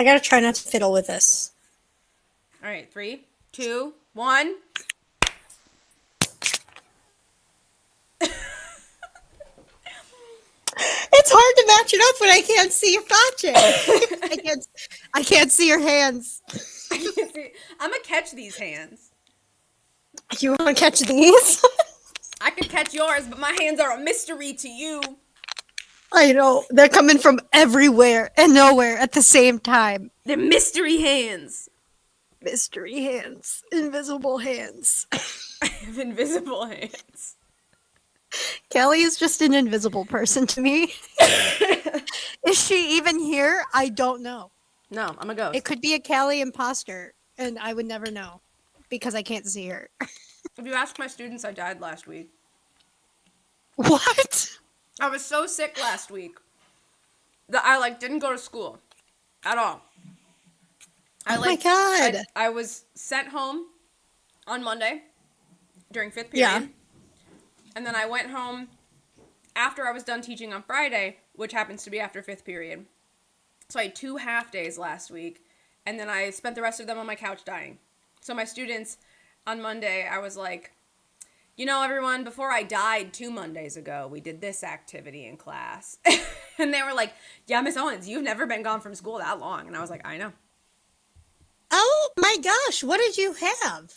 I gotta try not to fiddle with this. All right, 3, 2, 1. It's hard to match it up when I can't see your matching. I can't see your hands. I'm gonna catch these hands. You want to catch these? I could catch yours, but my hands are a mystery to you. I know. They're coming from everywhere and nowhere at the same time. They're mystery hands. Mystery hands. Invisible hands. I have invisible hands. Callie is just an invisible person to me. Is she even here? I don't know. No, I'm a ghost. It could be a Callie imposter, and I would never know because I can't see her. If you ask my students, I died last week. What? I was so sick last week that I didn't go to school at all. My God. I was sent home on Monday during 5th period. Yeah. And then I went home after I was done teaching on Friday, which happens to be after 5th period. So I had 2 half days last week, and then I spent the rest of them on my couch dying. So my students, on Monday, I was like, you know, everyone, before I died 2 Mondays ago, we did this activity in class. And they were like, yeah, Miss Owens, you've never been gone from school that long. And I was like, I know. Oh my gosh, what did you have?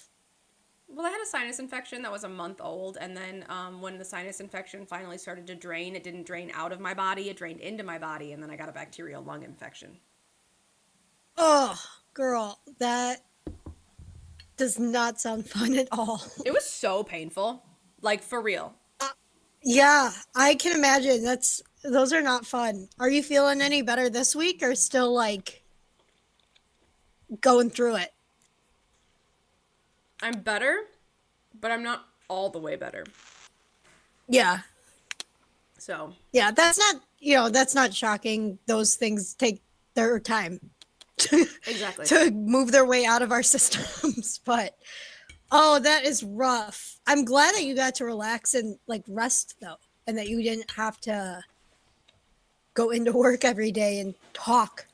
Well, I had a sinus infection that was a month old, and then when the sinus infection finally started to drain, it didn't drain out of my body, it drained into my body, and then I got a bacterial lung infection. Oh, girl, that does not sound fun at all. It was so painful. For real. Yeah, I can imagine. Those are not fun. Are you feeling any better this week or still going through it? I'm better, but I'm not all the way better. Yeah. So. Yeah, that's not shocking. Those things take their time Exactly. to move their way out of our systems. But, oh, that is rough. I'm glad that you got to relax and rest though, and that you didn't have to go into work every day and talk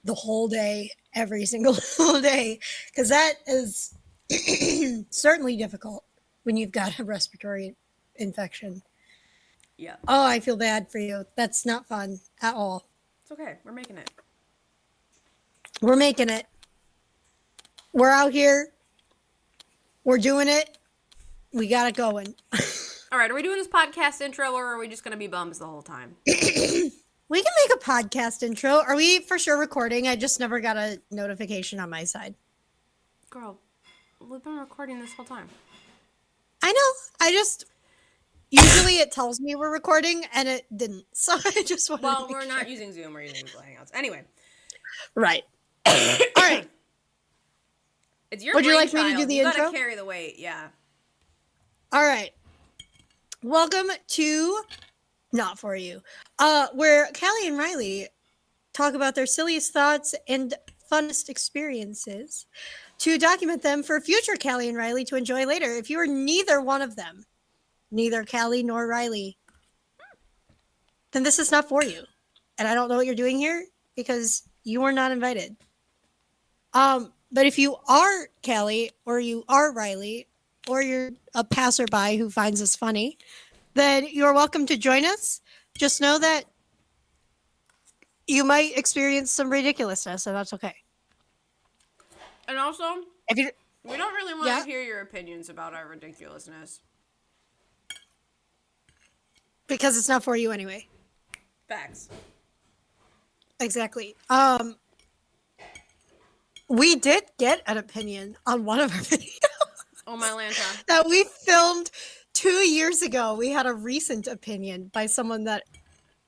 the whole day, every single day, because that is certainly difficult when you've got a respiratory infection. Yeah. Oh, I feel bad for you. That's not fun at all. It's okay. We're making it. We're making it. We're out here. We're doing it. We got it going. All right. Are we doing this podcast intro, or are we just going to be bums the whole time? We can make a podcast intro. Are we for sure recording? I just never got a notification on my side. Girl, we've been recording this whole time. I know. Usually it tells me we're recording, and it didn't. So I just wanted Well, we're not using Zoom. We're using Google Hangouts. Anyway. Right. All right. It's your Would you like brainchild. me to do the intro? intro? You gotta carry the weight, yeah. All right. Welcome to Not For You, where Callie and Riley talk about their silliest thoughts and funnest experiences to document them for future Callie and Riley to enjoy later. If you are neither one of them, neither Callie nor Riley, then this is not for you. And I don't know what you're doing here because you were not invited. But if you are Callie or you are Riley or you're a passerby who finds us funny, then you're welcome to join us. Just know that you might experience some ridiculousness, and that's okay. And also, we don't really want to hear your opinions about our ridiculousness. Because it's not for you anyway. Facts. Exactly. We did get an opinion on one of our videos. Oh, my Lanta. That we filmed 2 years ago. We had a recent opinion by someone that,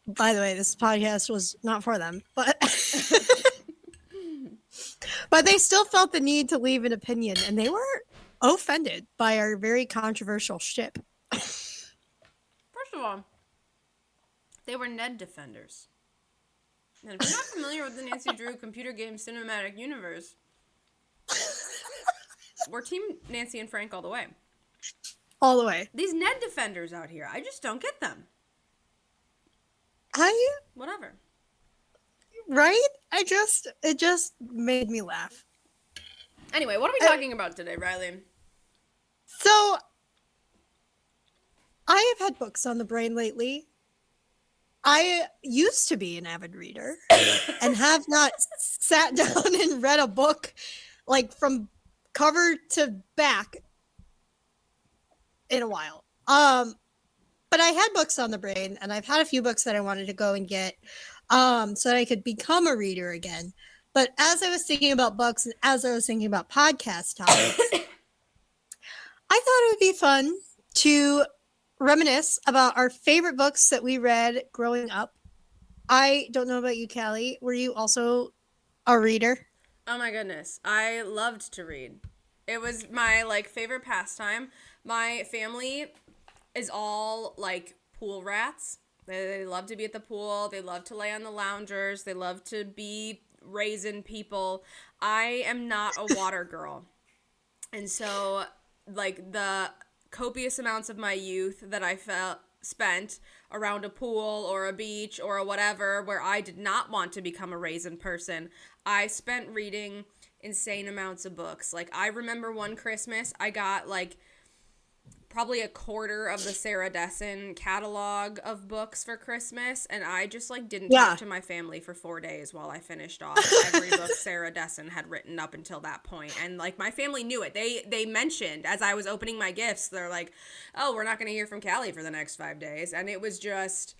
by the way, this podcast was not for them, but but they still felt the need to leave an opinion, and they were offended by our very controversial ship. First of all, they were Ned defenders. And if you're not familiar with the Nancy Drew computer game cinematic universe, we're Team Nancy and Frank all the way. All the way. These Ned defenders out here, I just don't get them. I Whatever. Right? It just made me laugh. Anyway, what are we talking about today, Riley? So I have had books on the brain lately. I used to be an avid reader and have not sat down and read a book like from cover to back in a while. But I had books on the brain, and I've had a few books that I wanted to go and get so that I could become a reader again. But as I was thinking about books and as I was thinking about podcast topics, I thought it would be fun to reminisce about our favorite books that we read growing up. I don't know about you, Callie. Were you also a reader? Oh my goodness. I loved to read. It was my like favorite pastime. My family is all like pool rats. They love to be at the pool. They love to lay on the loungers. They love to be raisin people. I am not a water girl. And so like the copious amounts of my youth that I felt spent around a pool or a beach or a whatever where I did not want to become a raisin person, I spent reading insane amounts of books. Like I remember one Christmas I got like probably a quarter of the Sarah Dessen catalog of books for Christmas, and I just like didn't Yeah. talk to my family for 4 days while I finished off every book Sarah Dessen had written up until that point. And like my family knew it. They mentioned as I was opening my gifts, they're like, "Oh, we're not going to hear from Callie for the next 5 days." And it was just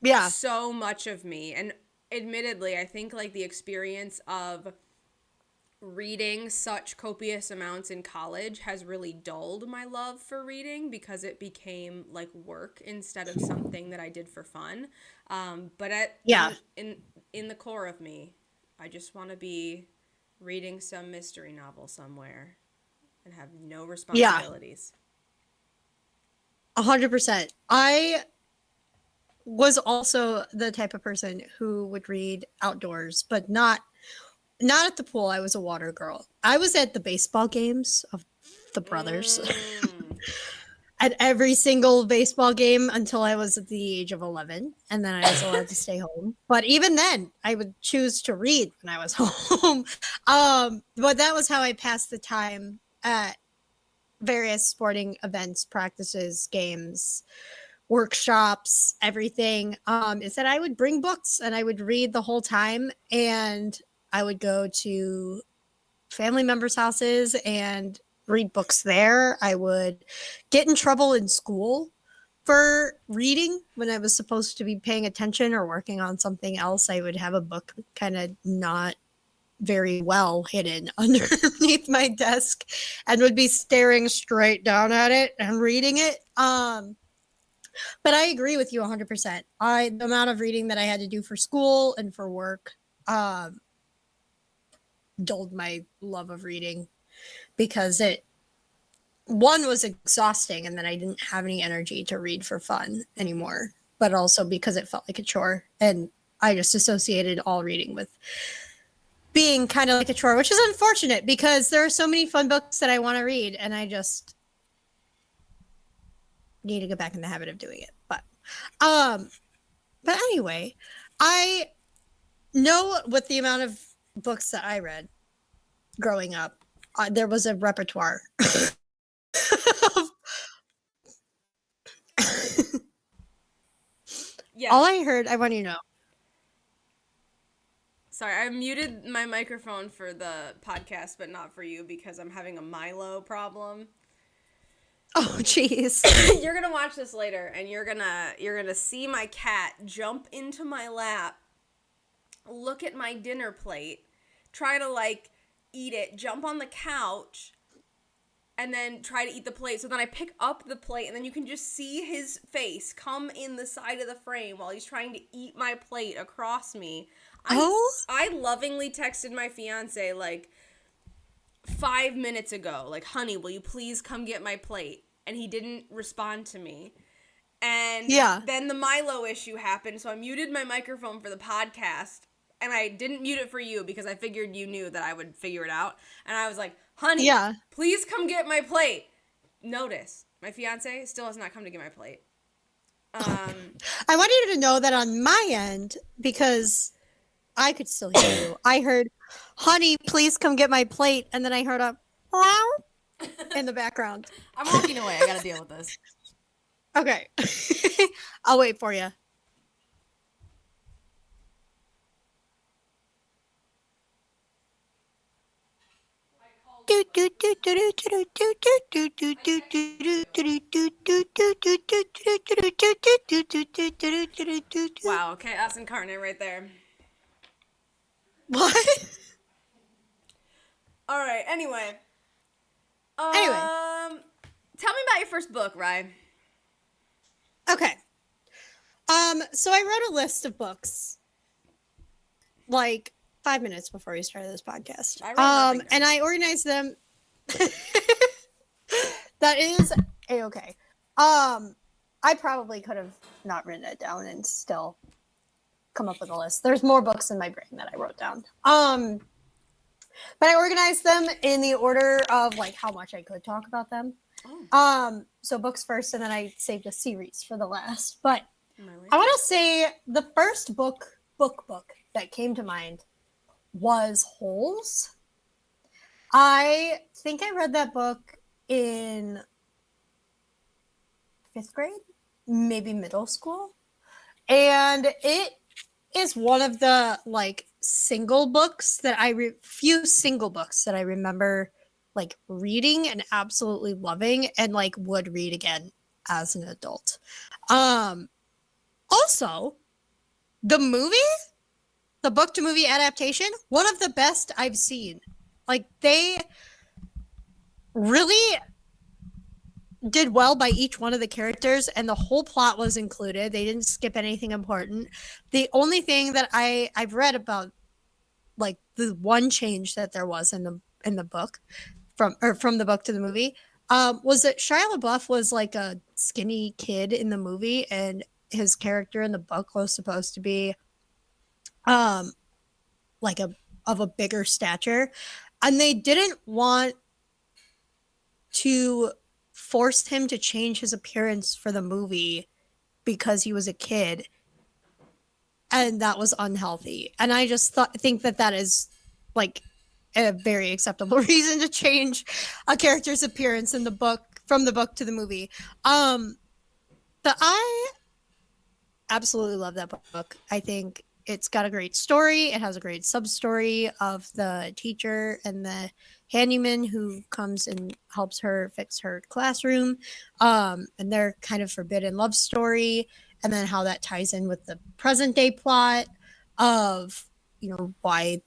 Yeah. so much of me. And admittedly, I think like the experience of reading such copious amounts in college has really dulled my love for reading because it became like work instead of something that I did for fun. But Yeah. in the core of me, I just want to be reading some mystery novel somewhere and have no responsibilities. 100%. I was also the type of person who would read outdoors, but not at the pool. I was a water girl. I was at the baseball games of the brothers. At every single baseball game until I was at the age of 11, and then I was allowed to stay home. But even then, I would choose to read when I was home. But that was how I passed the time at various sporting events, practices, games, workshops, everything. Is that I would bring books and I would read the whole time, and I would go to family members' houses and read books there. I would get in trouble in school for reading when I was supposed to be paying attention or working on something else. I would have a book kind of not very well hidden underneath my desk and would be staring straight down at it and reading it. But I agree with you 100%. The amount of reading that I had to do for school and for work dulled my love of reading because one was exhausting, and then I didn't have any energy to read for fun anymore, but also because it felt like a chore, and I just associated all reading with being kind of like a chore, which is unfortunate because there are so many fun books that I want to read, and I just need to get back in the habit of doing it. But anyway, I know with the amount of books that I read growing up, there was a repertoire. Yeah. All I heard, I want you to know. Sorry, I muted my microphone for the podcast, but not for you because I'm having a Milo problem. Oh, jeez. You're gonna watch this later, and you're gonna see my cat jump into my lap, look at my dinner plate, try to like eat it, jump on the couch, and then try to eat the plate. So then I pick up the plate, and then you can just see his face come in the side of the frame while he's trying to eat my plate across me. I lovingly texted my fiance like 5 minutes ago, like, "Honey, will you please come get my plate?" And he didn't respond to me. And then the Milo issue happened, so I muted my microphone for the podcast. And I didn't mute it for you because I figured you knew that I would figure it out. And I was like, "Honey, please come get my plate." Notice, my fiance still has not come to get my plate. I want you to know that on my end, because I could still hear you. I heard, honey, please come get my plate. And then I heard a meow in the background. I'm walking away. I gotta deal with this. Okay. I'll wait for you. Wow, chaos incarnate right there. What? All right. Anyway. Anyway. Tell me about your first book, Ryan. Okay. So I wrote a list of books like 5 minutes before we started this podcast. I wrote nothing down. And I organized them. That is a-okay. I probably could have not written it down and still come up with a list. There's more books in my brain that I wrote down. But I organized them in the order of like how much I could talk about them. Oh. So books first, and then I saved a series for the last. But I want to say the first book that came to mind was Holes. I think I read that book in 5th grade, maybe middle school. And it is one of the like few single books that I remember like reading and absolutely loving and like would read again as an adult. Also, the book to movie adaptation, one of the best I've seen. Like they really did well by each one of the characters, and the whole plot was included. They didn't skip anything important. The only thing that I've read about, like the one change that there was in the book from the book to the movie, was that Shia LaBeouf was like a skinny kid in the movie, and his character in the book was supposed to be, like of a bigger stature, and they didn't want to force him to change his appearance for the movie because he was a kid, and that was unhealthy. And I just think that is like a very acceptable reason to change a character's appearance in the book from the book to the movie. But I absolutely love that book. I think it's got a great story. It has a great sub-story of the teacher and the handyman who comes and helps her fix her classroom, and their kind of forbidden love story, and then how that ties in with the present day plot of, you know, why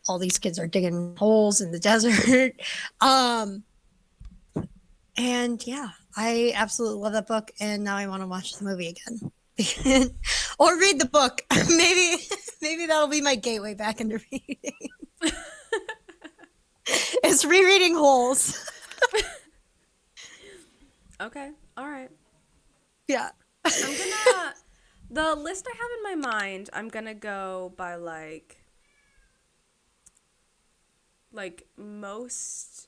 all these kids are digging holes in the desert. And yeah, I absolutely love that book, and now I want to watch the movie again. Or read the book. maybe that'll be my gateway back into reading. It's rereading Holes. Okay. All right. Yeah. The list I have in my mind, I'm gonna go by like most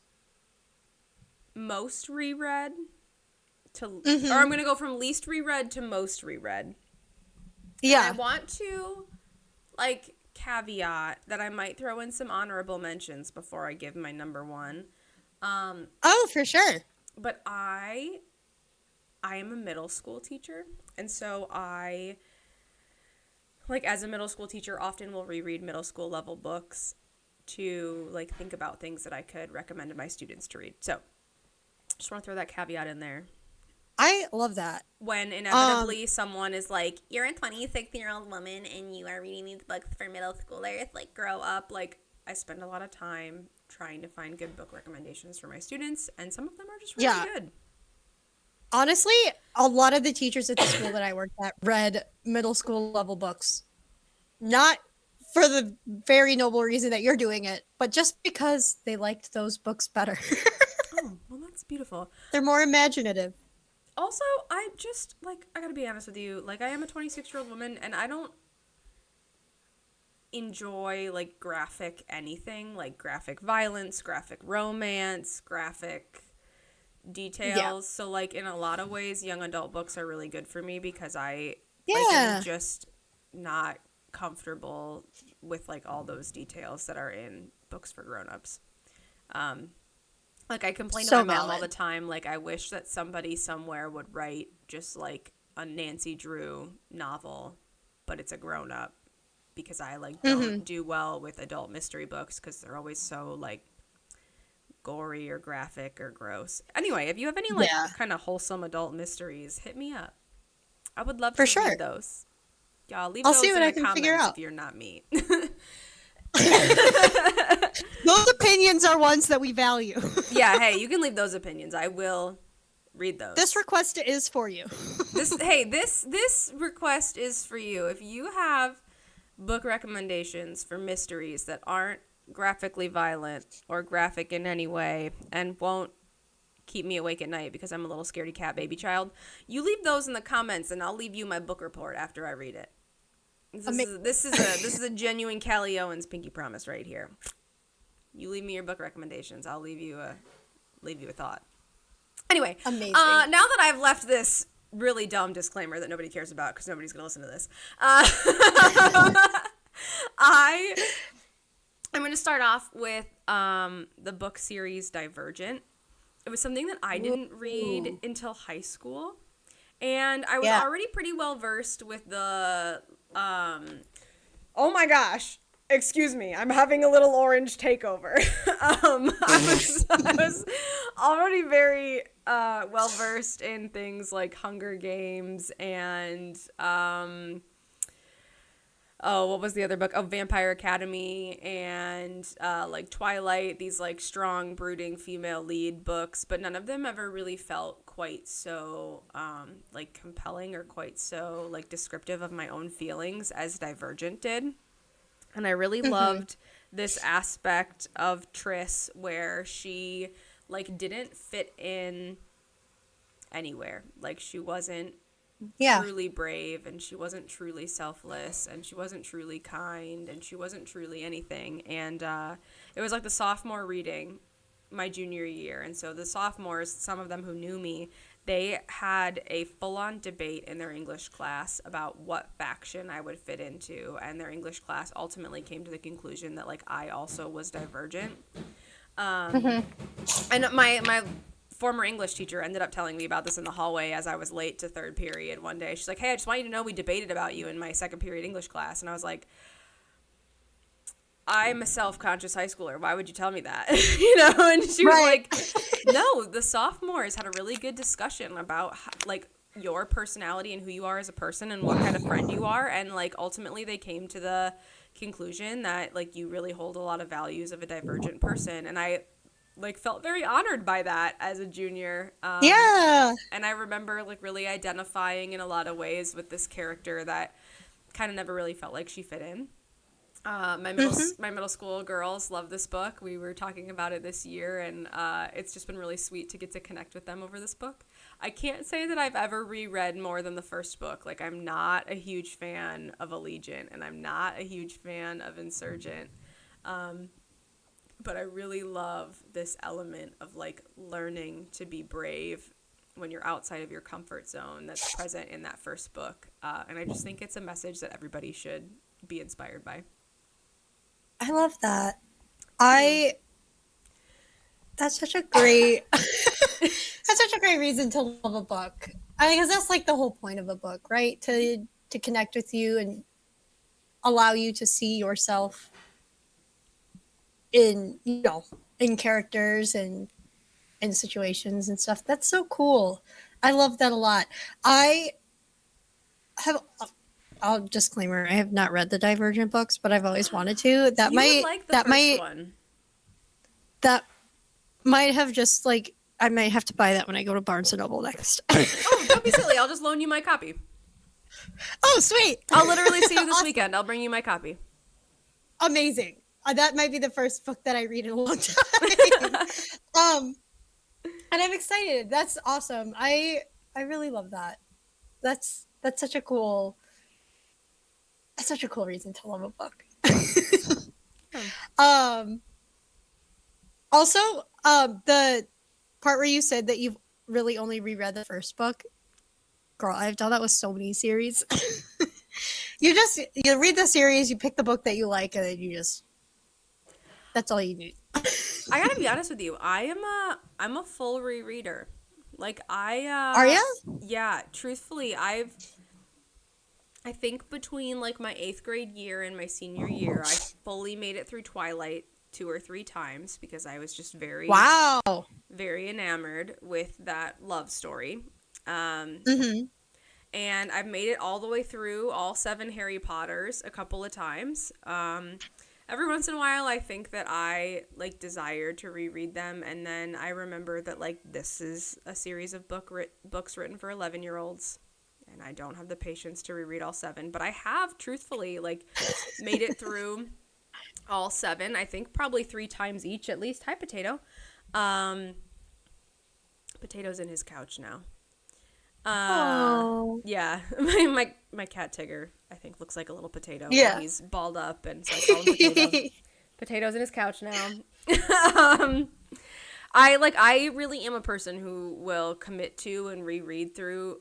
reread to, or I'm gonna go from least reread to most reread. Yeah. And I want to like caveat that I might throw in some honorable mentions before I give my number one. Oh, for sure. But I am a middle school teacher, and so I, like, as a middle school teacher, often will reread middle school level books to like think about things that I could recommend to my students to read. So just want to throw that caveat in there. I love that. When inevitably someone is like, you're a 26-year-old woman and you are reading these books for middle schoolers, like, grow up. Like, I spend a lot of time trying to find good book recommendations for my students, and some of them are just really good. Honestly, a lot of the teachers at the school that I worked at read middle school level books. Not for the very noble reason that you're doing it, but just because they liked those books better. Oh, well, that's beautiful. They're more imaginative. Also, I just, like, I gotta be honest with you, like, I am a 26-year-old woman, and I don't enjoy, like, graphic anything, like, graphic violence, graphic romance, graphic details. Yeah. So, like, in a lot of ways, young adult books are really good for me because I am just not comfortable with like all those details that are in books for grown-ups. Like I complain to So my mom all valid. the time, like I wish that somebody somewhere would write just like a Nancy Drew novel, but it's a grown-up, because I like don't do well with adult mystery books because they're always so like gory or graphic or gross. Anyway, if you have any like Yeah, kind of wholesome adult mysteries, hit me up. I would love for to sure. read those. Y'all leave I'll see those what in I the can figure comments out. if you're not me. Those opinions are ones that we value. Yeah, hey, you can leave those opinions. I will read those. This request is for you. This request is for you. If you have book recommendations for mysteries that aren't graphically violent or graphic in any way and won't keep me awake at night because I'm a little scaredy cat baby child, you leave those in the comments and I'll leave you my book report after I read it. This is a genuine Callie Owens pinky promise right here. You leave me your book recommendations, I'll leave you a thought. Anyway, Amazing. Now that I've left this really dumb disclaimer that nobody cares about because nobody's gonna listen to this, I'm going to start off with the book series Divergent. It was something that I didn't read until high school, and I was already pretty well versed with the oh my gosh, excuse me, I'm having a little orange takeover. I was already very well versed in things like Hunger Games and what was the other book? Oh, Vampire Academy and like Twilight, these like strong, brooding female lead books, but none of them ever really felt quite so like compelling or quite so like descriptive of my own feelings as Divergent did. And I really loved this aspect of Triss where she like didn't fit in anywhere. Like she wasn't truly brave, and she wasn't truly selfless, and she wasn't truly kind, and she wasn't truly anything. And it was like the sophomore reading my junior year, and so the sophomores, some of them who knew me, they had a full-on debate in their English class about what faction I would fit into, and their English class ultimately came to the conclusion that like I also was Divergent. And my former English teacher ended up telling me about this in the hallway as I was late to third period one day. She's like, hey, I just want you to know we debated about you in my second period English class. And I was like, I'm a self-conscious high schooler. Why would you tell me that? You know? And she was like, no, the sophomores had a really good discussion about like your personality and who you are as a person and what kind of friend you are. And like ultimately they came to the conclusion that like you really hold a lot of values of a Divergent person. And I like felt very honored by that as a junior. And I remember like really identifying in a lot of ways with this character that kind of never really felt like she fit in. My middle school girls love this book. We were talking about it this year, and it's just been really sweet to get to connect with them over this book. I can't say that I've ever reread more than the first book. Like, I'm not a huge fan of Allegiant, and I'm not a huge fan of Insurgent. But I really love this element of, like, learning to be brave when you're outside of your comfort zone that's present in that first book. And I just think it's a message that everybody should be inspired by. I love that. That's such a great reason to love a book. Because that's like the whole point of a book, right? To connect with you and allow you to see yourself in, you know, in characters and in situations and stuff. That's so cool. I love that a lot. I'll disclaimer, I have not read the Divergent books, but I've always wanted to. That might have just like, I might have to buy that when I go to Barnes & Noble next. Oh, don't be silly. I'll just loan you my copy. Oh, sweet. I'll literally see you this weekend. I'll bring you my copy. Amazing. That might be the first book that I read in a long time. And I'm excited. That's awesome. I really love that. That's such a cool reason to love a book. Also, the part where you said that you've really only reread the first book, girl, I've done that with so many series. you read the series, you pick the book that you like, and then that's all you need. I gotta be honest with you. I'm a full rereader. Like Are you? yeah, truthfully, I think between like my 8th grade year and my senior year, I fully made it through Twilight 2 or 3 times because I was just Wow. very enamored with that love story. Mm-hmm. And I've made it all the way through all 7 Harry Potters a couple of times. Every once in a while, I think that I like desire to reread them, and then I remember that like this is a series of books written for 11-year-olds, and I don't have the patience to reread all 7. But I have truthfully like made it through all 7. I think probably 3 times each at least. Hi, Potato. Potato's in his couch now. Oh. Yeah, my cat Tigger, I think, looks like a little potato. Yeah. He's balled up, and so I call him Potato. Potato's in his couch now. I really am a person who will commit to and reread through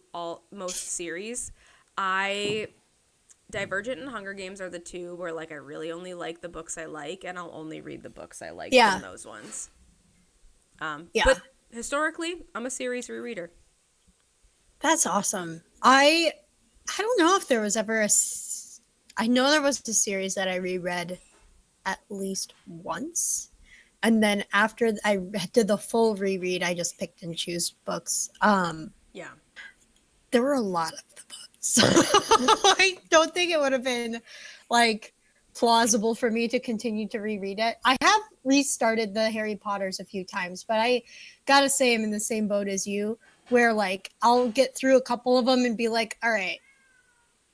most series. Divergent and Hunger Games are the 2 where like I really only like the books I like, and I'll only read the books I like from those ones. Yeah. But historically, I'm a series rereader. That's awesome. I don't know if there was ever I know there was a series that I reread at least once. And then after I did the full reread, I just picked and choose books. Yeah. There were a lot of the books. I don't think it would have been like plausible for me to continue to reread it. I have restarted the Harry Potters a few times, but I gotta say I'm in the same boat as you, where like I'll get through a couple of them and be like, all right,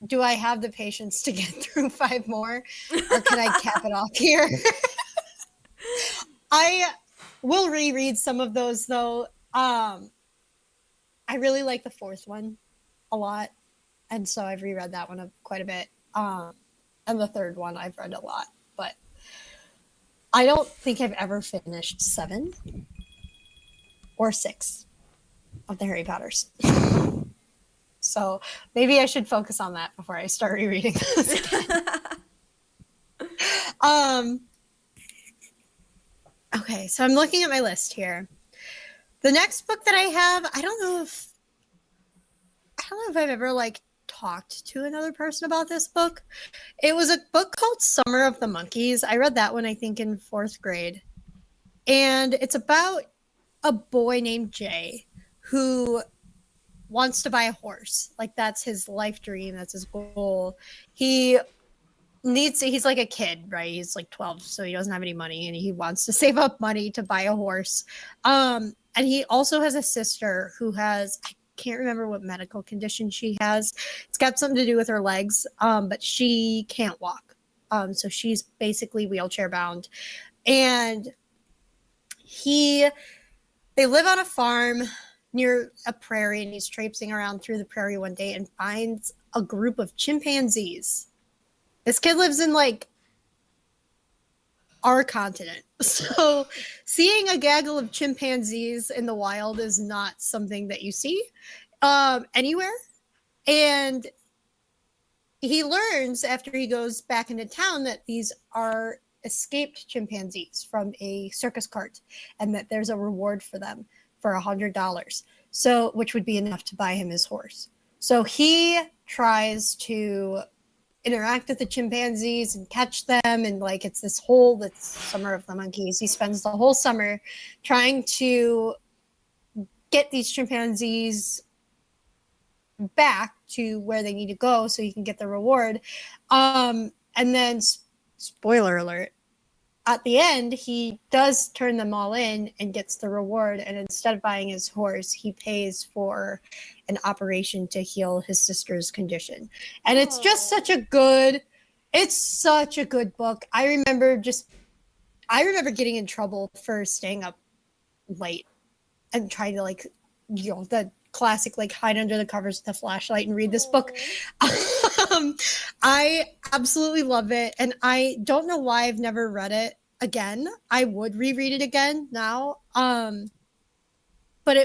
do I have the patience to get through 5 more, or can I cap it off here? I will reread some of those though. I really like the 4th one a lot, and so I've reread that one quite a bit. And the 3rd one I've read a lot, but I don't think I've ever finished 7 or 6 of the Harry Potters. So maybe I should focus on that before I start rereading those again. Okay, so I'm looking at my list here. The next book that I have, I don't know if I've ever like talked to another person about this book. It was a book called Summer of the Monkeys. I read that one, I think, in 4th grade. And it's about a boy named Jay who wants to buy a horse. Like, that's his life dream. That's his goal. He's like a kid, right? He's like 12, so he doesn't have any money, and he wants to save up money to buy a horse. And he also has a sister who has, I can't remember what medical condition she has. It's got something to do with her legs, but she can't walk. So she's basically wheelchair bound. And they live on a farm near a prairie, and he's traipsing around through the prairie one day and finds a group of chimpanzees. This kid lives in like our continent. So seeing a gaggle of chimpanzees in the wild is not something that you see anywhere. And he learns after he goes back into town that these are escaped chimpanzees from a circus cart, and that there's a reward for them for $100. So, which would be enough to buy him his horse. So he tries to interact with the chimpanzees and catch them, and like it's Summer of the Monkeys. He spends the whole summer trying to get these chimpanzees back to where they need to go so he can get the reward. And then, spoiler alert, at the end, he does turn them all in and gets the reward. And instead of buying his horse, he pays for an operation to heal his sister's condition. And it's just such a good book. I remember getting in trouble for staying up late and trying to the classic, like, hide under the covers with a flashlight and read this book. I absolutely love it, and I don't know why I've never read it again. I would reread it again now. But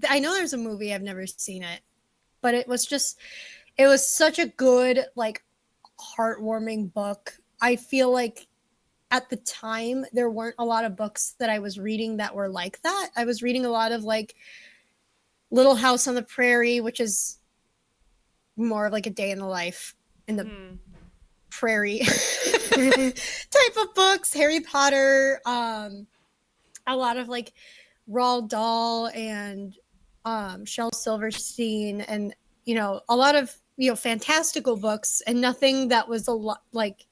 I know there's a movie, I've never seen it, but it was such a good, like, heartwarming book. I feel like at the time there weren't a lot of books that I was reading that were like that. I was reading a lot of like Little House on the Prairie, which is more of like a day in the life in the prairie type of books. Harry Potter, a lot of like Roald Dahl and Shel Silverstein, and a lot of fantastical books, and nothing that was a lot like,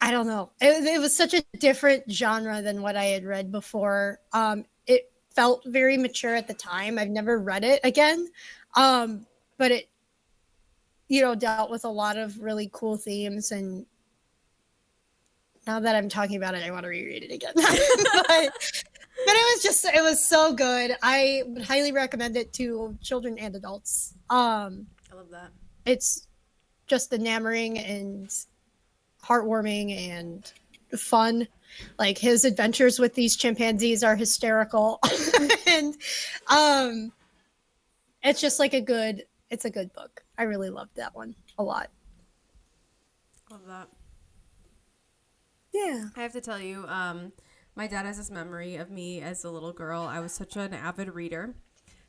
I don't know. It was such a different genre than what I had read before. It felt very mature at the time. I've never read it again, but it dealt with a lot of really cool themes, and now that I'm talking about it, I want to reread it again. But it was so good. I would highly recommend it to children and adults. I love that. It's just enamoring and heartwarming and fun. Like, his adventures with these chimpanzees are hysterical. And it's just like it's a good book. I really loved that one a lot. Love that. Yeah. I have to tell you, my dad has this memory of me as a little girl. I was such an avid reader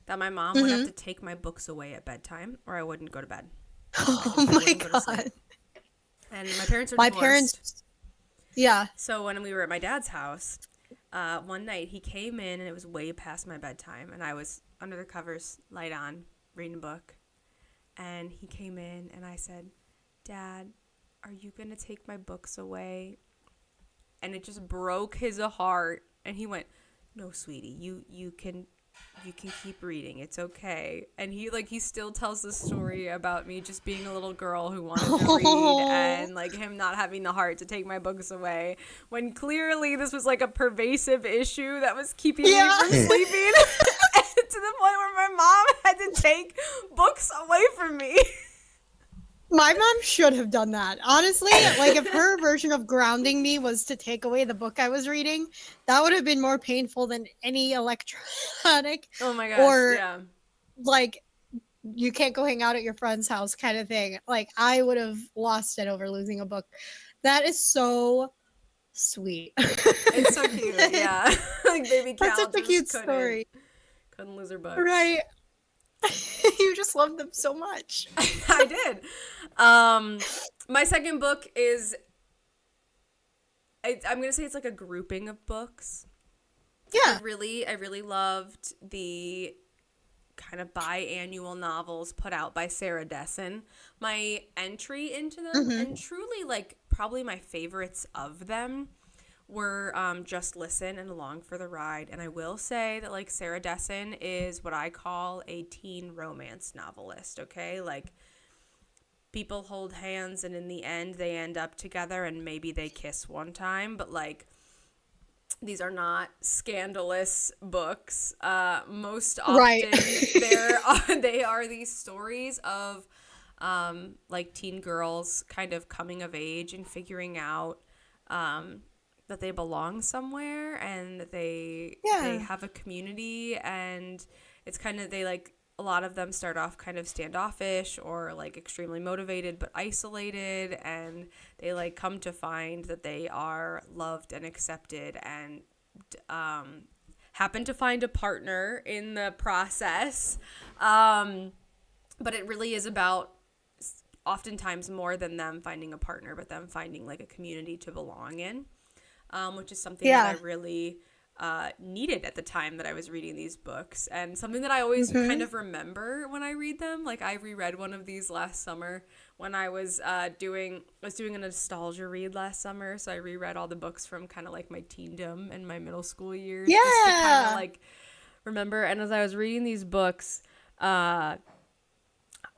that my mom would have to take my books away at bedtime, or I wouldn't go to bed. Oh my God. And my parents are divorced. Yeah. So when we were at my dad's house, one night he came in and it was way past my bedtime, and I was under the covers, light on, reading a book. And he came in and I said, "Dad, are you going to take my books away?" And it just broke his heart. And he went, "No, sweetie, you can keep reading. It's okay." And he still tells the story about me just being a little girl who wanted to read, and like him not having the heart to take my books away, when clearly this was like a pervasive issue that was keeping me from sleeping. To the point where my mom had to take books away from me. My mom should have done that. Honestly, like, if her version of grounding me was to take away the book I was reading, that would have been more painful than any electronic. Oh my gosh, or yeah. like, you can't go hang out at your friend's house kind of thing. Like, I would have lost it over losing a book. That is so sweet. It's so cute, yeah. Like baby Cal, that's such a cute story. Couldn't lose her books. Right. You just love them so much. I did. My second book is, I'm gonna say it's like a grouping of books. Yeah. I really loved the kind of biannual novels put out by Sarah Dessen. My entry into them, and truly like probably my favorites of them, were Just Listen and Along for the Ride. And I will say that like Sarah Dessen is what I call a teen romance novelist, okay? Like, people hold hands and in the end they end up together and maybe they kiss one time, but like, these are not scandalous books. Most often, Right. they are these stories of like teen girls kind of coming of age and figuring out that they belong somewhere, and that they have a community, and it's kind of, they like, a lot of them start off kind of standoffish or like extremely motivated but isolated, and they like come to find that they are loved and accepted, and happen to find a partner in the process. But it really is about oftentimes more than them finding a partner, but them finding like a community to belong in, which is something that I really needed at the time that I was reading these books, and something that I always kind of remember when I read them. Like, I reread one of these last summer when I was doing a nostalgia read last summer, so I reread all the books from kind of like my teendom and my middle school years, just to kind of like remember. And as I was reading these books,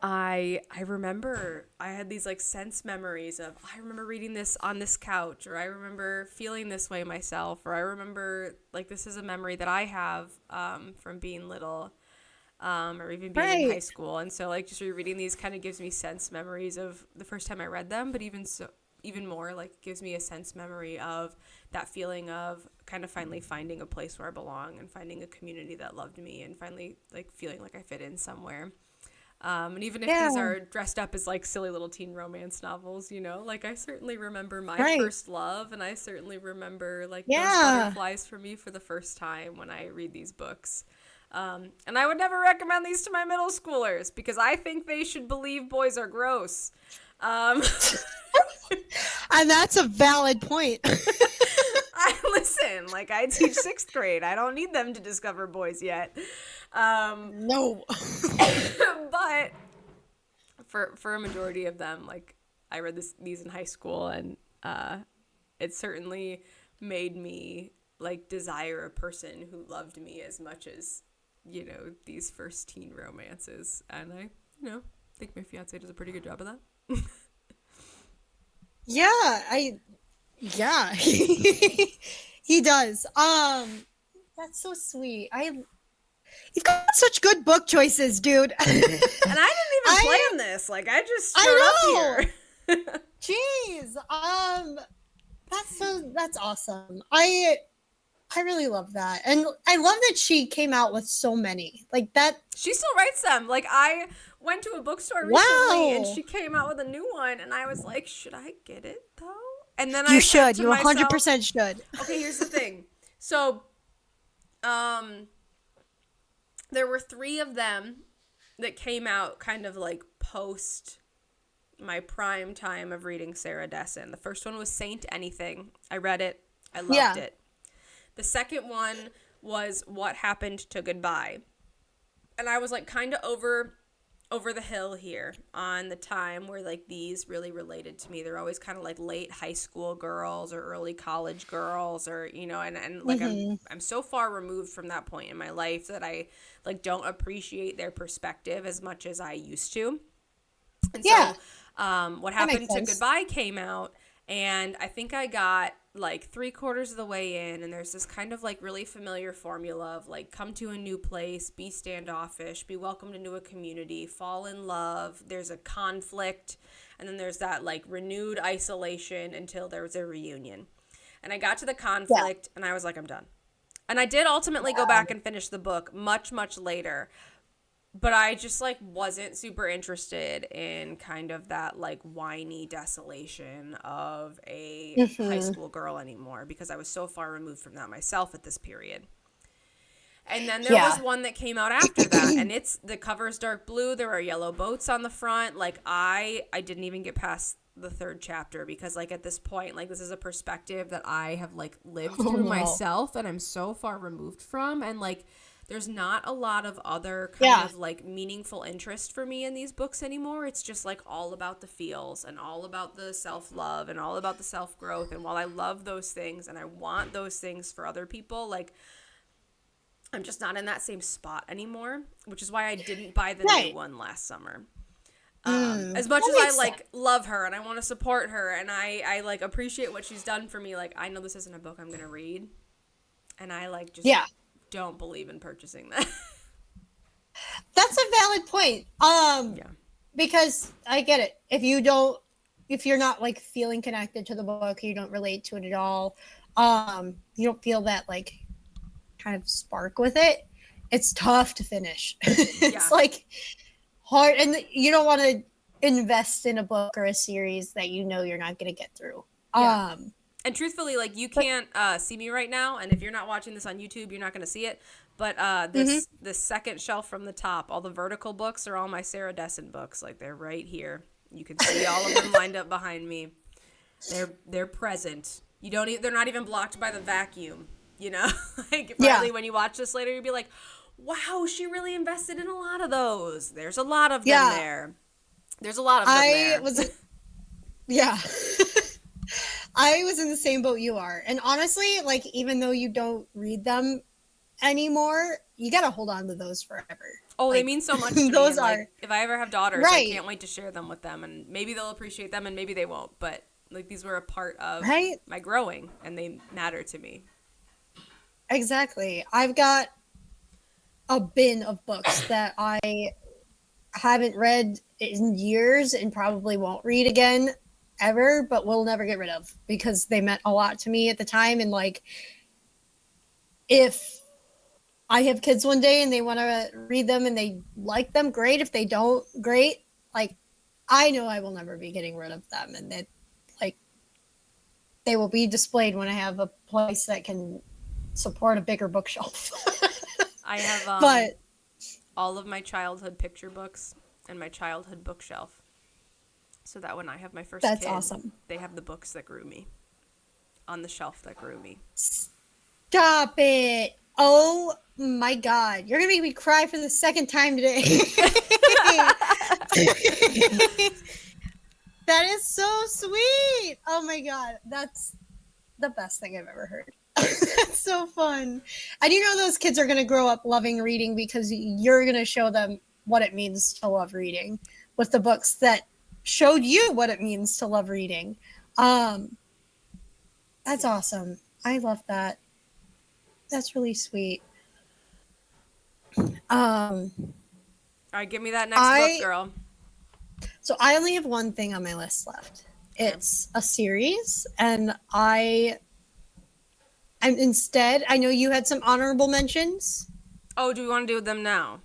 I remember I had these like sense memories of, I remember reading this on this couch, or I remember feeling this way myself, or I remember like, this is a memory that I have from being little, or even being in high school. And so like, just rereading these kind of gives me sense memories of the first time I read them, but even more like, gives me a sense memory of that feeling of kind of finally finding a place where I belong, and finding a community that loved me, and finally like feeling like I fit in somewhere. And even if these are dressed up as like silly little teen romance novels, you know, like I certainly remember my first love, and I certainly remember like those butterflies for me for the first time when I read these books. And I would never recommend these to my middle schoolers because I think they should believe boys are gross. And that's a valid point. Listen, like I teach 6th grade. I don't need them to discover boys yet. No. But for a majority of them, like I read these in high school, and it certainly made me like desire a person who loved me as much as, you know, these first teen romances. And I, you know, think my fiance does a pretty good job of that. Yeah, he does. That's so sweeed. You've got such good book choices, dude. And I didn't even plan this. Like I just showed up here. Jeez. That's awesome. I really love that. And I love that she came out with so many. Like that. She still writes them. Like I went to a bookstore recently and she came out with a new one, and I was like, should I get it though? And then you 100% should. Okay, here's the thing. So, there were 3 of them that came out kind of like post my prime time of reading Sarah Dessen. The first one was Saint Anything. I read it. I loved it. The second one was What Happened to Goodbye. And I was like kind of over the hill here on the time where like these really related to me. They're always kind of like late high school girls or early college girls, or you know, and like I'm so far removed from that point in my life that I like don't appreciate their perspective as much as I used to. And so What Happened to Goodbye came out, and I think I got like 3/4 of the way in, and there's this kind of like really familiar formula of like come to a new place, be standoffish, be welcomed into a community, fall in love, there's a conflict, and then there's that like renewed isolation until there was a reunion. And I got to the conflict and I was like, I'm done. And I did ultimately go back and finish the book much later. But I just, like, wasn't super interested in kind of that, like, whiny desolation of a high school girl anymore because I was so far removed from that myself at this period. And then there was one that came out after that, and the cover's dark blue. There are yellow boats on the front. Like, I didn't even get past the 3rd chapter because, like, at this point, like, this is a perspective that I have, like, lived through myself and I'm so far removed from, and, like, there's not a lot of other kind of like meaningful interest for me in these books anymore. It's just like all about the feels and all about the self-love and all about the self-growth. And while I love those things and I want those things for other people, like I'm just not in that same spot anymore, which is why I didn't buy the new one last summer. As much as I like love her and I want to support her and I like appreciate what she's done for me, like I know this isn't a book I'm going to read. And I like just don't believe in purchasing that. That's a valid point. Because I get it. If you're not like feeling connected to the book, you don't relate to it at all. You don't feel that like kind of spark with it. It's tough to finish. It's like hard, and you don't want to invest in a book or a series that you know you're not going to get through. And truthfully, like you can't see me right now, and if you're not watching this on YouTube, you're not going to see it. But this second shelf from the top, all the vertical books are all my Sarah Dessen books. Like they're right here. You can see all of them lined up behind me. They're present. They're not even blocked by the vacuum. You know, like probably when you watch this later, you'll be like, "Wow, she really invested in a lot of those." There's a lot of them there. There's a lot of them there. I was in the same boat you are. And honestly, like, even though you don't read them anymore, you got to hold on to those forever. Oh, like, they mean so much to me. Those are. Like, if I ever have daughters, I can't wait to share them with them. And maybe they'll appreciate them and maybe they won't. But, like, these were a part of my growing and they matter to me. Exactly. I've got a bin of books that I haven't read in years and probably won't read again ever, but will never get rid of because they meant a lot to me at the time. And like, if I have kids one day and they want to read them and they like them, great. If they don't, great. Like, I know I will never be getting rid of them, and that, like, they will be displayed when I have a place that can support a bigger bookshelf. I have But all of my childhood picture books and my childhood bookshelf, so that when I have my first that's kid, awesome. they have the books that grew me on the shelf that grew me. Stop it. Oh my God. You're going to make me cry for the second time today. That is so sweet. Oh my God. That's the best thing I've ever heard. That's so fun. And you know those kids are going to grow up loving reading because you're going to show them what it means to love reading with the books that showed you what it means to love reading. That's awesome. I love that. That's really sweet. All right, give me that next book, girl. So I only have one thing on my list left. It's a series, and I'm instead, I know you had some honorable mentions. Oh, do we want to do them now?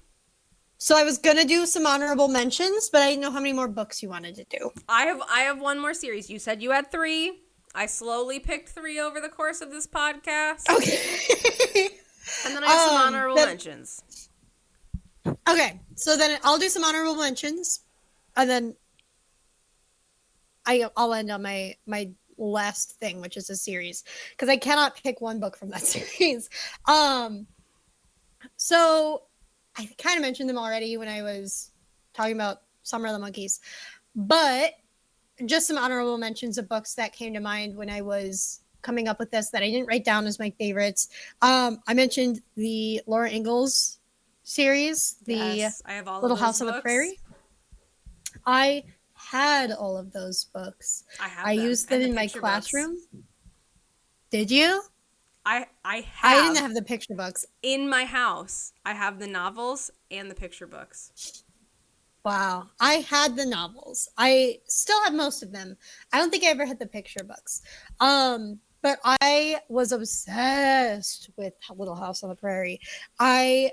So I was gonna do some honorable mentions, but I didn't know how many more books you wanted to do. I have one more series. You said you had 3. I slowly picked 3 over the course of this podcast. Okay. And then I have some honorable mentions. Okay, so then I'll do some honorable mentions, and then I'll end on my last thing, which is a series, because I cannot pick one book from that series. So I kind of mentioned them already when I was talking about Summer of the Monkeys, but just some honorable mentions of books that came to mind when I was coming up with this that I didn't write down as my favorites. I mentioned the Laura Ingalls series, Yes, I have all Little of those House books. on the Prairie. I had all of those books. I used them in my classroom. Books. Did you? I didn't have the picture books. In my house, I have the novels and the picture books. Wow. I had the novels. I still have most of them. I don't think I ever had the picture books. But I was obsessed with Little House on the Prairie. I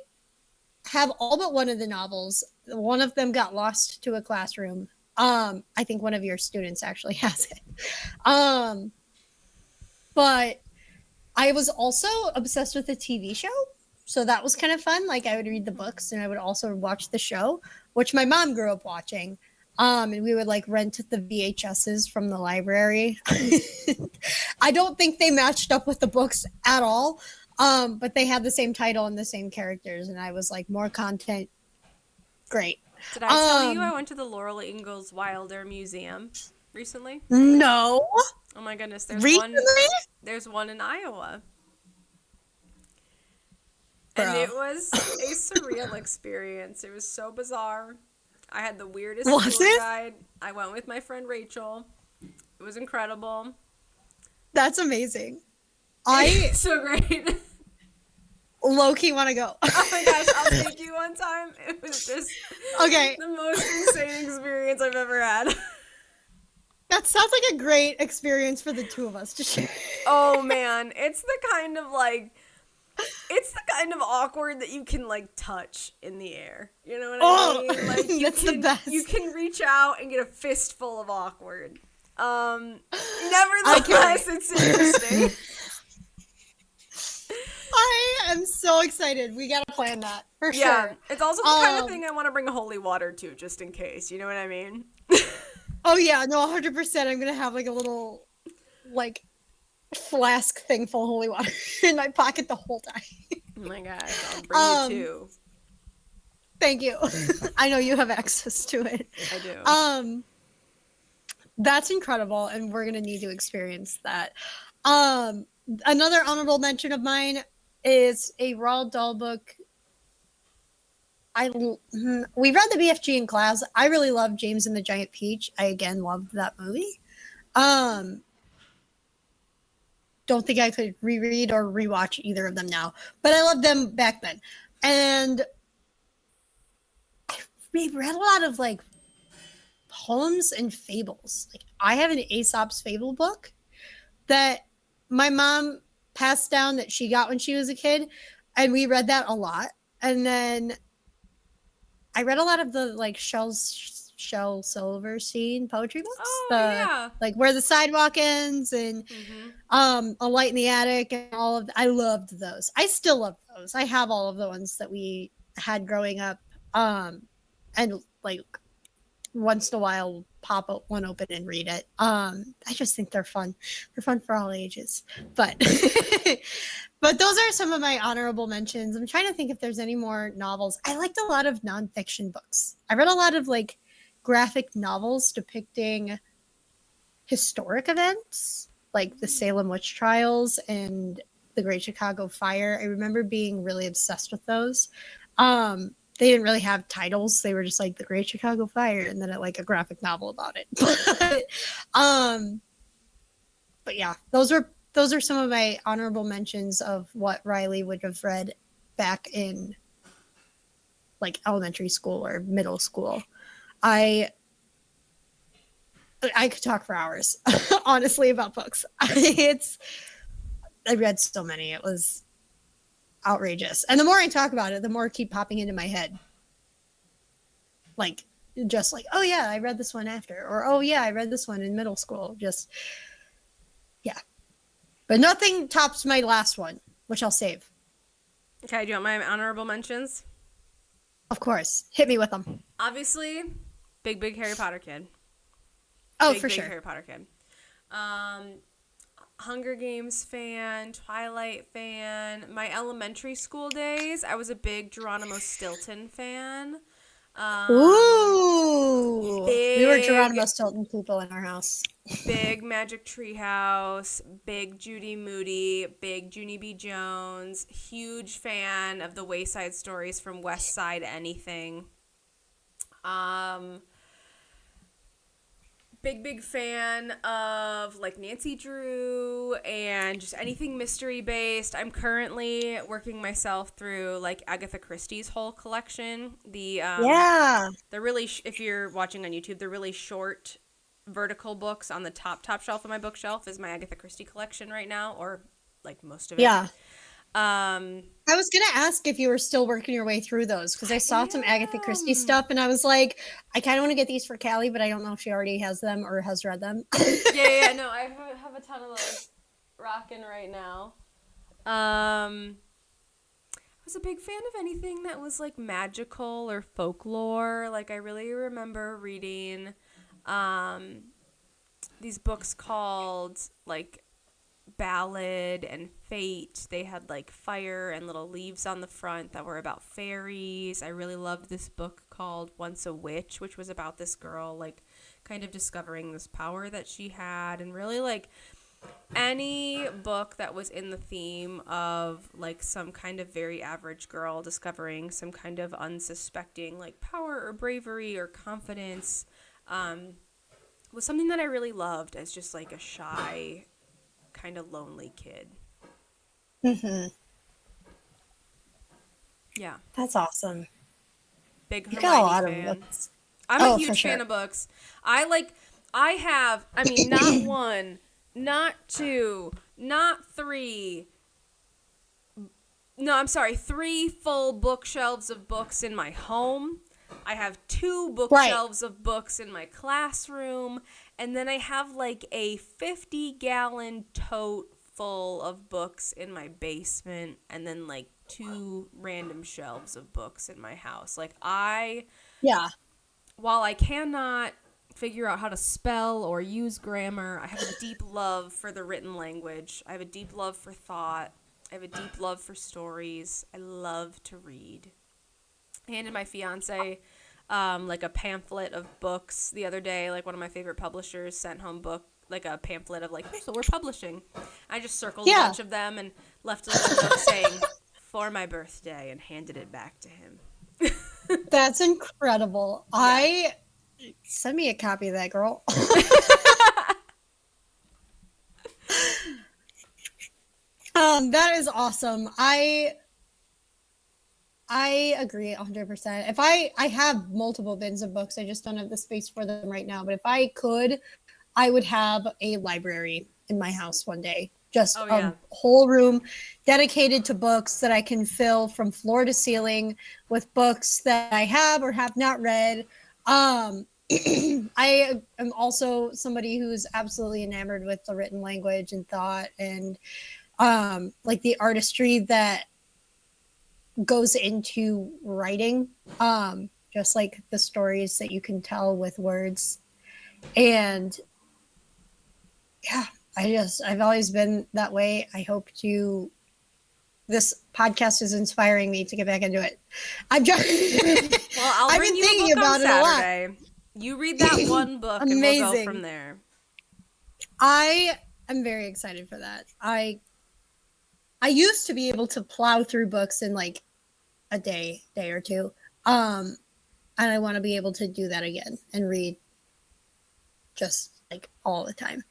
have all but one of the novels. One of them got lost to a classroom. I think one of your students actually has it. But I was also obsessed with the TV show. So that was kind of fun. Like, I would read the books and I would also watch the show, which my mom grew up watching. And we would like rent the VHSs from the library. I don't think they matched up with the books at all. But they had the same title and the same characters. And I was like, more content. Great. Did I tell you I went to the Laura Ingalls Wilder Museum recently? No. Oh my goodness. There's one in Iowa. And it was a surreal experience. It was so bizarre. I had the weirdest tour guide. I went with my friend Rachel. It was incredible. That's amazing. So great. Low-key want to go. Oh my gosh, I'll take you one time. It was just the most insane experience I've ever had. That sounds like a great experience for the two of us to share. Oh man, it's the kind of awkward that you can like touch in the air. You know what I mean? Like the best. You can reach out and get a fistful of awkward. Nevertheless, it's interesting. I am so excited. We gotta plan that for sure. Yeah, it's also the kind of thing I want to bring holy water to, just in case. You know what I mean? Oh yeah, no, 100%. I'm gonna have like a little, like, flask thing full of holy water in my pocket the whole time. Oh my gosh, I'll bring you two. Thank you. I know you have access to it. I do. That's incredible, and we're gonna need to experience that. Another honorable mention of mine is a Roald Dahl book. We read the BFG in class. I really love James and the Giant Peach. I again loved that movie. Don't think I could reread or rewatch either of them now, but I loved them back then. And we read a lot of like poems and fables. Like, I have an Aesop's Fable book that my mom passed down that she got when she was a kid. And we read that a lot. And then I read a lot of the like Shel Silverstein poetry books. Oh The yeah. like Where the Sidewalk Ends and A Light in the Attic and all of I loved those. I still love those. I have all of the ones that we had growing up. And like once in a while pop one open and read it. I just think they're fun. They're fun for all ages. But but those are some of my honorable mentions. I'm trying to think if there's any more novels. I liked a lot of nonfiction books. I read a lot of like graphic novels depicting historic events like the Salem witch trials and the Great Chicago Fire. I remember being really obsessed with those. They didn't really have titles. They were just like the Great Chicago Fire and then like a graphic novel about it. But yeah, those are some of my honorable mentions of what Riley would have read back in like elementary school or middle school. I could talk for hours, honestly, about books. I read so many. It was outrageous. And the more I talk about it, the more it keep popping into my head. Like, just like, oh yeah, I read this one after. Or, oh yeah, I read this one in middle school. Just, yeah. But nothing tops my last one, which I'll save. Okay, do you want my honorable mentions? Of course. Hit me with them. Obviously, big Harry Potter kid. Oh, big, for big sure. Harry Potter kid. Hunger Games fan, Twilight fan. My elementary school days, I was a big Geronimo Stilton fan. Ooh. We were Geronimo Big, Stilton people in our house. big Magic Treehouse, big Judy Moody, big Junie B. Jones. Huge fan of the Wayside Stories from West Side Anything. Big fan of like Nancy Drew and just anything mystery based. I'm currently working myself through like Agatha Christie's whole collection. Yeah. They're really if you're watching on YouTube, they're really short vertical books on the top shelf of my bookshelf is my Agatha Christie collection right now, or like most of it. Yeah. I was gonna ask if you were still working your way through those because I saw some Agatha Christie stuff and I was like, I kind of want to get these for Callie, but I don't know if she already has them or has read them. No, I have a ton of those rocking right now. I was a big fan of anything that was like magical or folklore. Like I really remember reading these books called like Ballad and Fate. They had like fire and little leaves on the front that were about fairies. I really loved this book called Once a Witch, which was about this girl like kind of discovering this power that she had, and really like any book that was in the theme of like some kind of very average girl discovering some kind of unsuspecting like power or bravery or confidence was something that I really loved as just like a shy kind of lonely kid. Mm-hmm. Yeah. That's awesome. Big You got a Hermione lot fan. of books. I'm a huge fan of books. I mean, not one, not two, not three. No, I'm sorry, 3 full bookshelves of books in my home. I have 2 bookshelves of books in my classroom. And then I have like a 50-gallon tote full of books in my basement. And then like 2 random shelves of books in my house. Like while I cannot figure out how to spell or use grammar, I have a deep love for the written language. I have a deep love for thought. I have a deep love for stories. I love to read. I handed my fiance like a pamphlet of books the other day. Like one of my favorite publishers sent home like a pamphlet of like, here's what we're publishing. I just circled a bunch of them and left a little note saying, for my birthday, and handed it back to him. That's incredible. Yeah. Send me a copy of that, girl. That is awesome. I agree 100%. If I have multiple bins of books, I just don't have the space for them right now. But if I could, I would have a library in my house one day. just Oh, a yeah. whole room dedicated to books that I can fill from floor to ceiling with books that I have or have not read. I am also somebody who's absolutely enamored with the written language and thought and like the artistry that goes into writing, just like the stories that you can tell with words. And yeah, I've always been that way. I hope to, this podcast is inspiring me to get back into it. I'm just, Well, I'll I've bring been you a thinking book on about it a lot. Saturday. You read that one book and we'll go from Amazing. there. I am very excited for that. I used to be able to plow through books in like a day or two. And I want to be able to do that again and read just like all the time.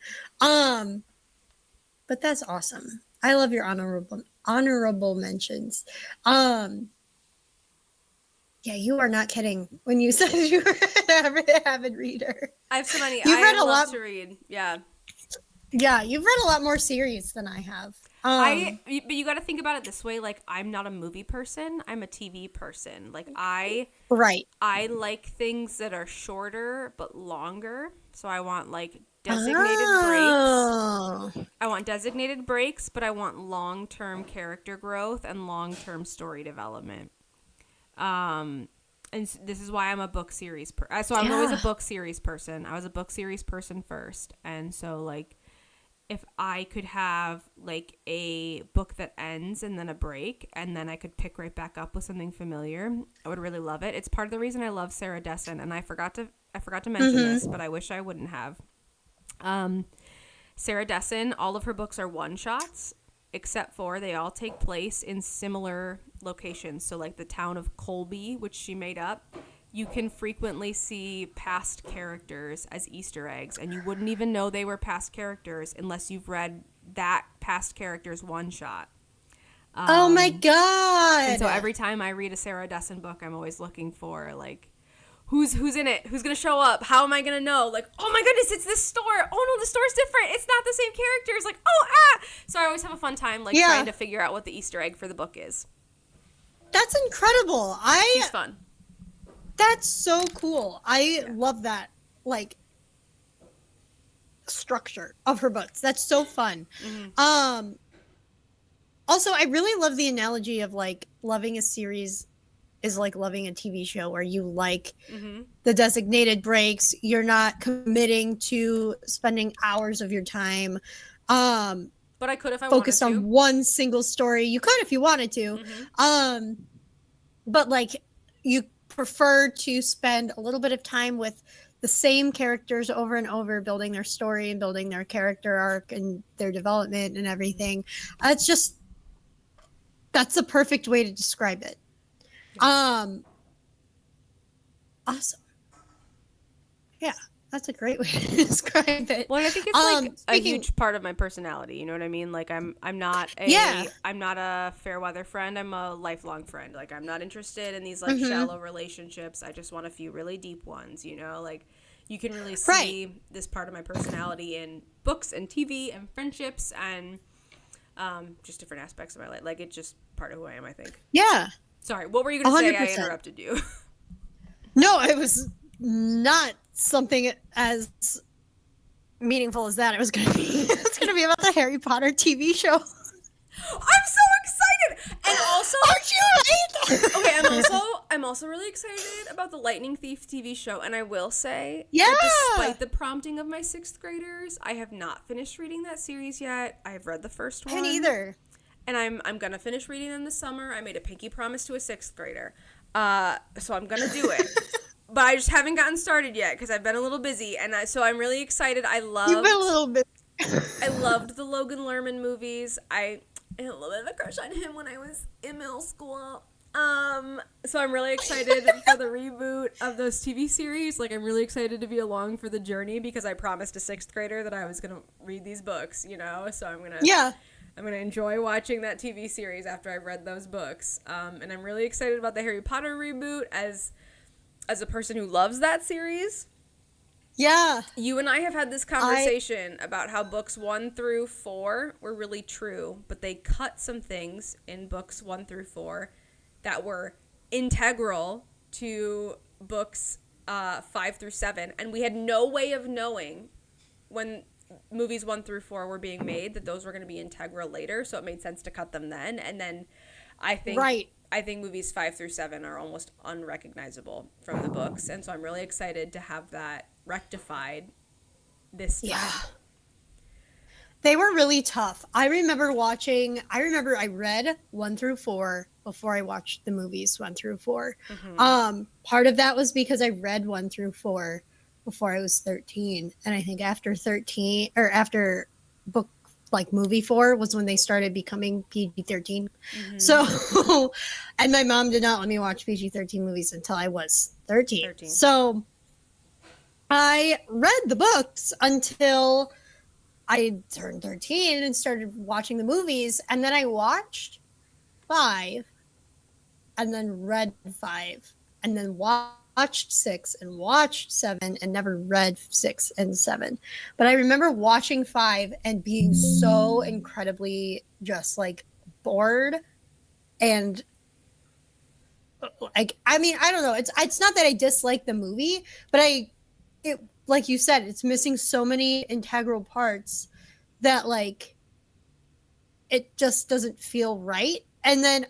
But that's awesome. I love your honorable mentions. Yeah, you are not kidding when you said you were an avid reader. I have so many. You've read I a love lot. to read. Yeah. Yeah, you've read a lot more series than I have. But you got to think about it this way. Like, I'm not a movie person. I'm a TV person. Like, Right. I like things that are shorter but longer. So I want like designated Oh. breaks. I want designated breaks, but I want long-term character growth and long-term story development. And this is why I'm a book series so I'm always a book series person. I was a book series person first. And so like if I could have like a book that ends and then a break and then I could pick right back up with something familiar, I would really love it. It's part of the reason I love Sarah Dessen, and I forgot to mention this, but I wish I wouldn't have. Sarah Dessen, all of her books are one-shots, except for they all take place in similar locations. So like the town of Colby, which she made up, you can frequently see past characters as Easter eggs, and you wouldn't even know they were past characters unless you've read that past character's one-shot. Oh my God. And so every time I read a Sarah Dessen book, I'm always looking for like, who's in it? Who's gonna show up? How am I gonna know? Like, oh my goodness, it's this store. Oh no, the store's different. It's not the same characters. Like, oh So I always have a fun time like trying to figure out what the Easter egg for the book is. That's incredible. She's fun. That's so cool. I love that like structure of her books. That's so fun. Mm-hmm. Also, I really love the analogy of like loving a series is like loving a TV show where you like the designated breaks. You're not committing to spending hours of your time. But I could if I focused wanted to. on one single story. You could if you wanted to. But like you prefer to spend a little bit of time with the same characters over and over, building their story and building their character arc and their development and everything. That's the perfect way to describe it. Awesome. Yeah, that's a great way to describe it. Well, I think it's like a huge part of my personality. You know what I mean? Like I'm not a fair weather friend. I'm a lifelong friend. Like I'm not interested in these like shallow relationships. I just want a few really deep ones. You know, like you can really see this part of my personality in books and TV and friendships and just different aspects of my life. Like it's just part of who I am, I think. Yeah. Sorry, what were you going to say? 100%. I interrupted you. No, it was not something as meaningful as that. It's going to be about the Harry Potter TV show. I'm so excited. And also, aren't you right? Okay, I'm also really excited about the Lightning Thief TV show, and I will say that despite the prompting of my 6th graders, I have not finished reading that series yet. I have read the first one. I neither. And I'm going to finish reading them this summer. I made a pinky promise to a 6th grader. So I'm going to do it. But I just haven't gotten started yet because I've been a little busy. And so I'm really excited. You've been a little bit. I loved the Logan Lerman movies. I had a little bit of a crush on him when I was in middle school. So I'm really excited for the reboot of those TV series. Like, I'm really excited to be along for the journey because I promised a 6th grader that I was going to read these books, you know? So I'm going to enjoy watching that TV series after I've read those books. And I'm really excited about the Harry Potter reboot as a person who loves that series. Yeah. You and I have had this conversation about how books 1 through 4 were really true, but they cut some things in books 1 through 4 that were integral to books 5 through 7, and we had no way of knowing when movies 1 through 4 were being made that those were going to be integral later, so it made sense to cut them then. And then Right. I think movies 5 through 7 are almost unrecognizable from the books, and so I'm really excited to have that rectified this time. Yeah. They were really tough. I remember I read 1 through 4 before I watched the movies 1 through 4. Part of that was because I read 1 through 4 before I was 13. And I think after 13 or after book like movie 4 was when they started becoming PG-13. So, and my mom did not let me watch PG-13 movies until I was 13. So I read the books until I turned 13 and started watching the movies, and then I watched 5 and then read 5 and then watched 6 and watched 7 and never read 6 and 7. But I remember watching 5 and being so incredibly just like bored and like, I mean, I don't know. It's not that I dislike the movie, but it like you said, it's missing so many integral parts that like it just doesn't feel right. And then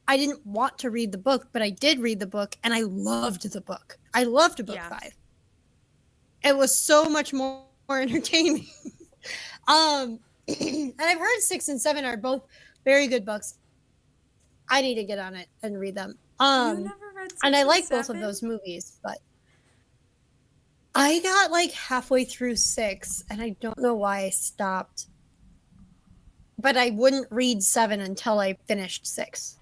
I didn't want to read the book, but I did read the book and I loved the book. I loved book 5. It was so much more entertaining. And I've heard 6 and 7 are both very good books. I need to get on it and read them. You never read 6 and I like 7? both of those movies, but I got like halfway through 6 and I don't know why I stopped. But I wouldn't read 7 until I finished 6.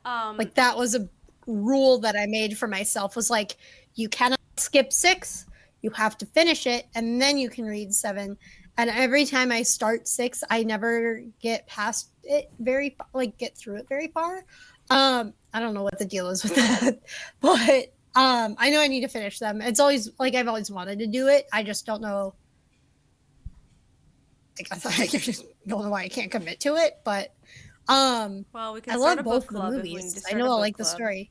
Like that was a rule that I made for myself, was like, you cannot skip 6, you have to finish it and then you can read 7. And every time I start 6, I never get past it get through it very far. I don't know what the deal is with that, but I know I need to finish them. It's always like I've always wanted to do it. I just don't know. Like, I just don't know why I can't commit to it. But well, we can I love both of the movies. I know I'll like the story.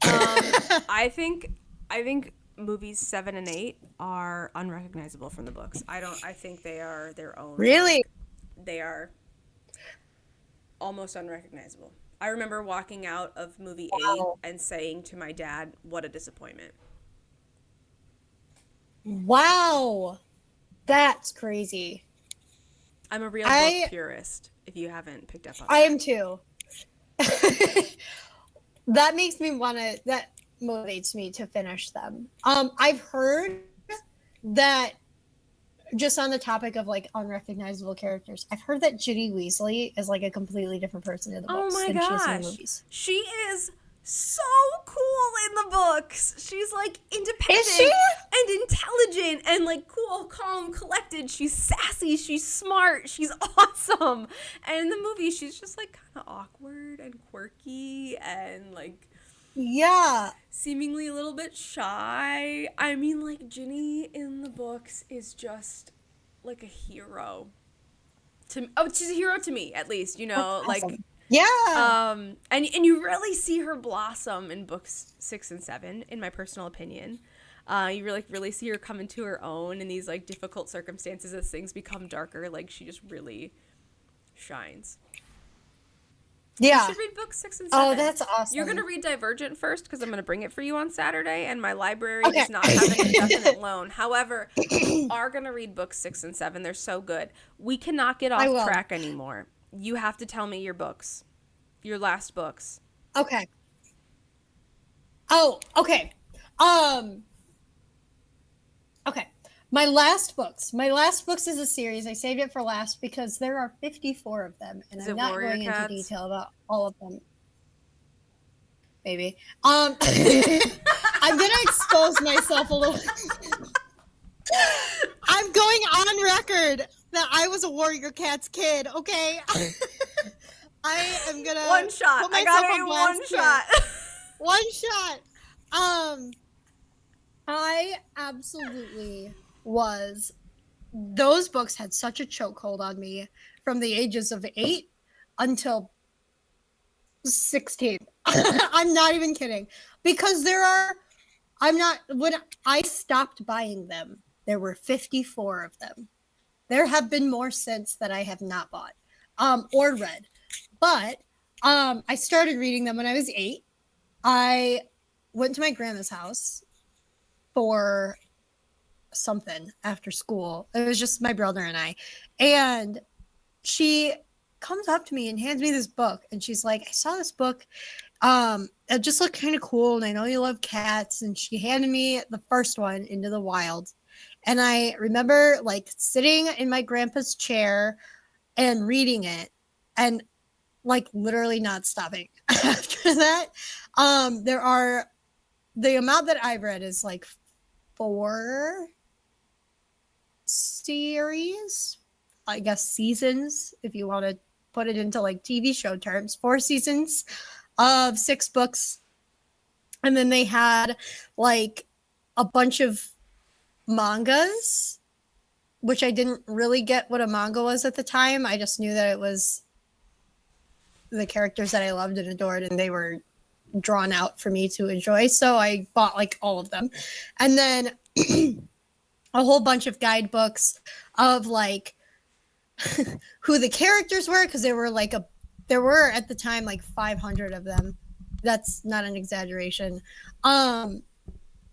I think movies 7 and 8 are unrecognizable from the books. I think they are their own. Really? They are almost unrecognizable. I remember walking out of movie 8 and saying to my dad, "What a disappointment." Wow. That's crazy. I'm a real book purist, if you haven't picked up on that. I am too. That motivates me to finish them. I've heard that, just on the topic of like unrecognizable characters, I've heard that Ginny Weasley is like a completely different person in the books than she is in the movies. She is so cool in the books. She's like independent and intelligent and like cool, calm, collected. She's sassy, she's smart, she's awesome. And in the movie, she's just like kind of awkward and quirky and like seemingly a little bit shy. I mean, like, Ginny in the books is just like a hero she's a hero to me, at least, you know. That's awesome. And you really see her blossom in books 6 and 7, in my personal opinion. You really see her come into her own in these like difficult circumstances as things become darker. Like, she just really shines. Yeah. You should read books 6 and 7. Oh, that's awesome. You're going to read Divergent first, because I'm going to bring it for you on Saturday, and my library does not have an indefinite loan. However, you are going to read books 6 and 7. They're so good. We cannot get off track anymore. You have to tell me your books. Your last books. Okay. Oh, okay. Okay. My last books is a series. I saved it for last because there are 54 of them, and I'm not going into detail about all of them. Maybe. I'm gonna expose myself a little. I'm going on record that I was a Warrior Cats kid. Okay. I am gonna one shot. I got it. One shot. One shot. I absolutely was. Those books had such a chokehold on me from the ages of 8 until 16. I'm not even kidding. Because when I stopped buying them, there were 54 of them. There have been more since that I have not bought or read. But I started reading them when I was 8. I went to my grandma's house for something after school. It was just my brother and I. And she comes up to me and hands me this book. And she's like, I saw this book. It just looked kind of cool. And I know you love cats. And she handed me the first one, Into the Wild. And I remember like sitting in my grandpa's chair and reading it and like literally not stopping after that. The amount that I've read is like 4 series, I guess seasons, if you want to put it into like TV show terms, 4 seasons of 6 books. And then they had like a bunch of mangas, which I didn't really get what a manga was at the time. I just knew that it was the characters that I loved and adored, and they were drawn out for me to enjoy. So I bought like all of them. And then a whole bunch of guidebooks of like who the characters were, because there were at the time like 500 of them. That's not an exaggeration. And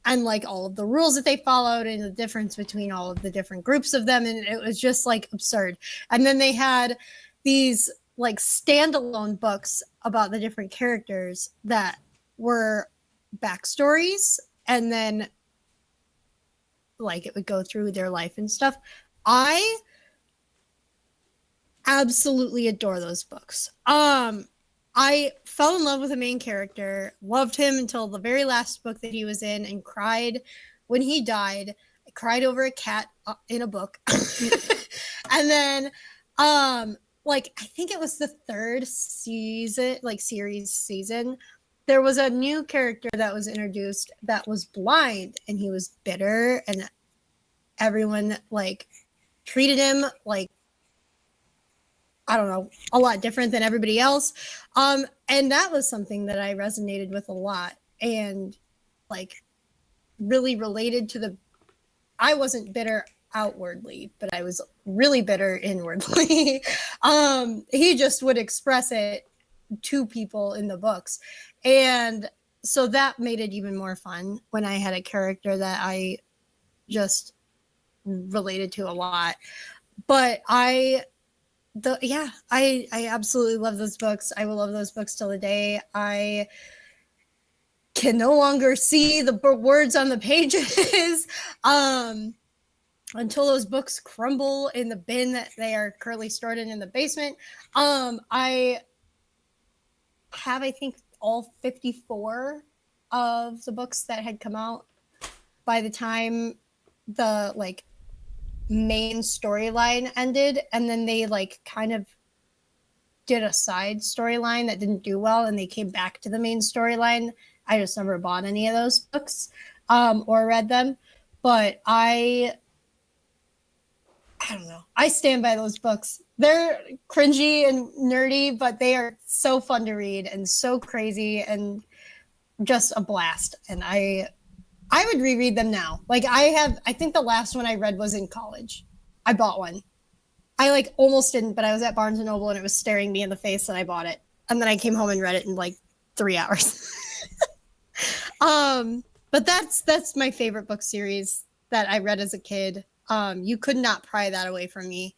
like all of the rules that they followed and the difference between all of the different groups of them, and it was just like absurd. And then they had these like standalone books about the different characters that were backstories, and then like it would go through their life and stuff. I absolutely adore those books. I fell in love with the main character, loved him until the very last book that he was in, and cried when he died. I cried over a cat in a book. And then like I think it was the 3rd season, like series season, there was a new character that was introduced that was blind, and he was bitter, and everyone like treated him like, I don't know, a lot different than everybody else. And that was something that I resonated with a lot, and like really related to I wasn't bitter outwardly, but I was really bitter inwardly. He just would express it to people in the books. And so that made it even more fun when I had a character that I just related to a lot. But I absolutely love those books. I will love those books till the day I can no longer see the words on the pages until those books crumble in the bin that they are currently stored in the basement. I have, I think, all 54 of the books that had come out by the time the like main storyline ended, and then they like kind of did a side storyline that didn't do well, and they came back to the main storyline. I just never bought any of those books or read them, but I don't know. I stand by those books. They're cringy and nerdy, but they are so fun to read and so crazy and just a blast. And I would reread them now. Like I think the last one I read was in college. I bought one. I like almost didn't, but I was at Barnes and Noble and it was staring me in the face and I bought it. And then I came home and read it in like 3 hours. But that's my favorite book series that I read as a kid. You could not pry that away from me.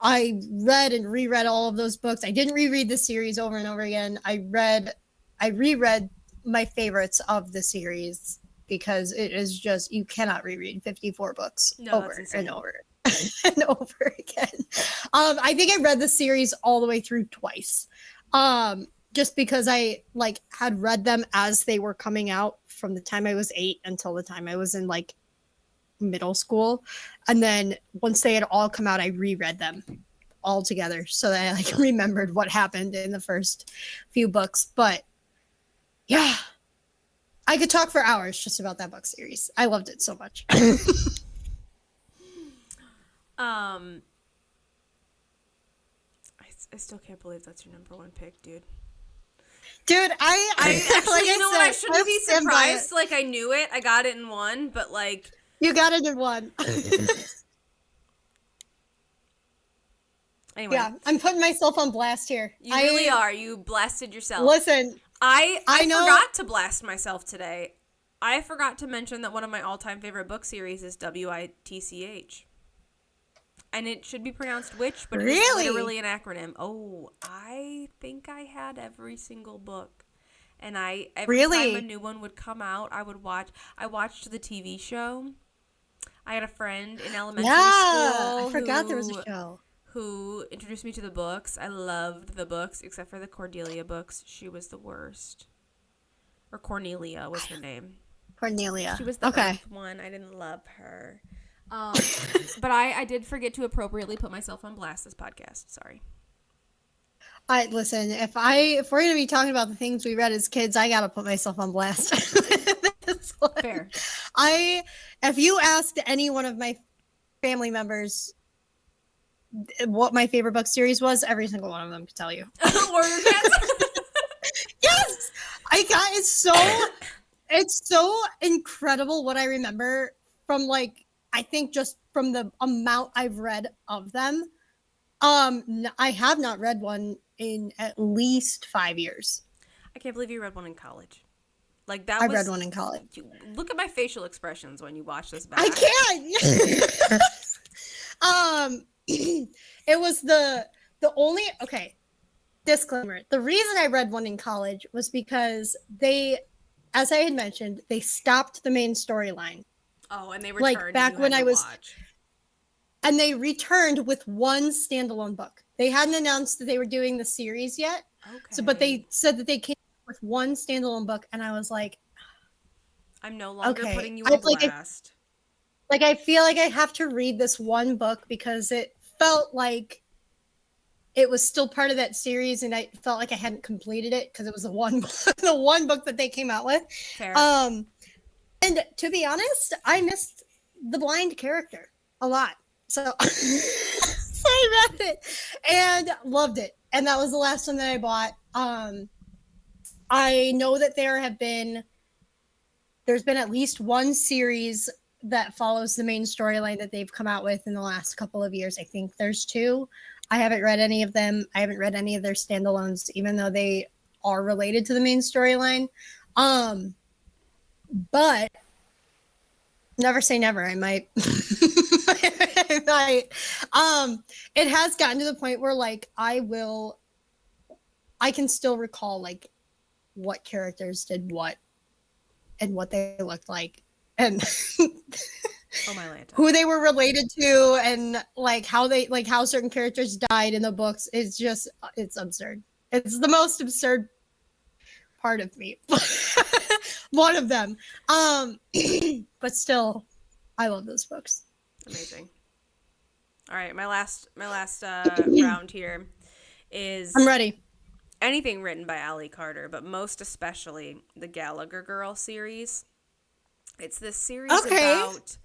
I read and reread all of those books. I didn't reread the series over and over again. I reread my favorites of the series because it is just, you cannot reread 54 books over and over and over again. I think I read the series all the way through twice. Just because I like had read them as they were coming out from the time I was 8 until the time I was in like middle school. And then once they had all come out, I reread them all together so that I like remembered what happened in the first few books. But yeah, I could talk for hours just about that book series. I loved it so much. I still can't believe that's your number one pick, dude. Dude, I actually, like you know what? I shouldn't be stand by it. surprised. Like, I knew it. I got it in one, but like, You got it in one. anyway. Yeah, I'm putting myself on blast here. You really are. You blasted yourself. Listen, I know- forgot to blast myself today. I forgot to mention that one of my all-time favorite book series is WITCH. And it should be pronounced witch, but Really? it is literally an acronym. Oh, I think I had every single book. And every time a new one would come out, I watched the TV show. I had a friend in elementary school. I forgot there was a show. Who introduced me to the books. I loved the books, except for the Cordelia books. She was the worst. Or Cornelia was her name. Cornelia. She was the Earth one. I didn't love her. But I did forget to appropriately put myself on blast this podcast. Sorry. Listen, if we're gonna be talking about the things we read as kids, I gotta put myself on blast. Fair. If you asked any one of my family members what my favorite book series was, every single one of them could tell you. Warrior Cats? Yes! It's so incredible what I remember from, like, I think just from the amount I've read of them. I have not read one in at least 5 years. I can't believe you read one in college. Like I read one in college. Look at my facial expressions when you watch this back. I can't. It was the only disclaimer. The reason I read one in college was because they, as I had mentioned, they stopped the main storyline. Oh, and they returned. Like back when I was, and they returned with one standalone book. They hadn't announced that they were doing the series yet. Okay. So, but they said that they came with one standalone book, and I was like, I'm no longer putting you on blast. I feel like I have to read this one book because it felt like it was still part of that series, and I felt like I hadn't completed it because it was the one book that they came out with. Fair. And to be honest, I missed the blind character a lot. So, so I read it and loved it. And that was the last one that I bought. I know that there's been at least one series that follows the main storyline that they've come out with in the last couple of years. I think there's 2. I haven't read any of them. I haven't read any of their standalones, even though they are related to the main storyline. But never say never. I might. I might. It has gotten to the point where, like, I can still recall, like, what characters did what and what they looked like and oh my Lanta. Who they were related to, and like how certain characters died in the books. It's absurd. It's the most absurd part of me. One of them. But still, I love those books. Amazing. All right, my last round here is I'm ready. Anything written by Allie Carter, but most especially the Gallagher Girl series. It's this series about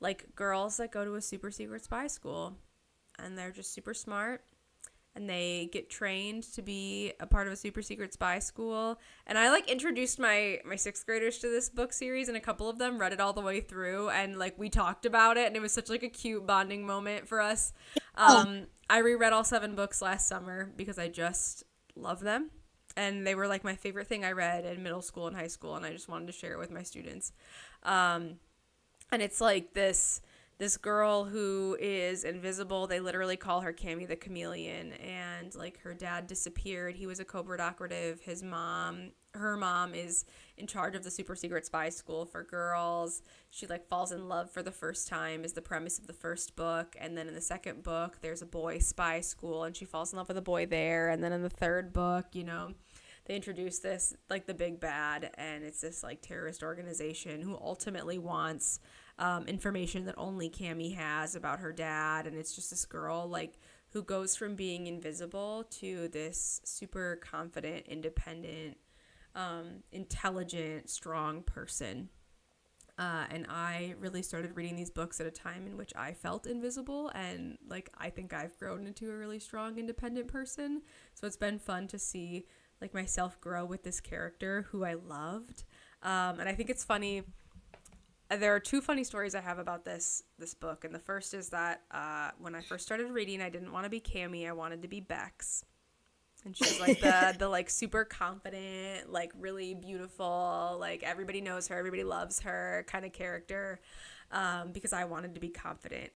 like girls that go to a super secret spy school, and they're just super smart, and they get trained to be a part of a super secret spy school. And I like introduced my 6th graders to this book series, and a couple of them read it all the way through, and like we talked about it, and it was such like a cute bonding moment for us. I reread all 7 books last summer because I just love them, and they were like my favorite thing I read in middle school and high school, and I just wanted to share it with my students. And it's like this girl who is invisible. They literally call her Cammy the Chameleon, and like her dad disappeared. He was a covert operative. Her mom is in charge of the super secret spy school for girls. She like falls in love for the first time is the premise of the first book. And then in the second book, there's a boy spy school, and she falls in love with a boy there. And then in the third book, they introduce this like the big bad, and it's this like terrorist organization who ultimately wants information that only Cammy has about her dad. And it's just this girl like who goes from being invisible to this super confident, independent intelligent, strong person. And I really started reading these books at a time in which I felt invisible, and like I think I've grown into a really strong, independent person. So it's been fun to see like myself grow with this character who I loved. And I think it's funny. There are two funny stories I have about this book, and the first is that when I first started reading, I didn't want to be Cammy. I wanted to be Bex. And she's like the like super confident, like really beautiful, like everybody knows her, everybody loves her kind of character, because I wanted to be confident.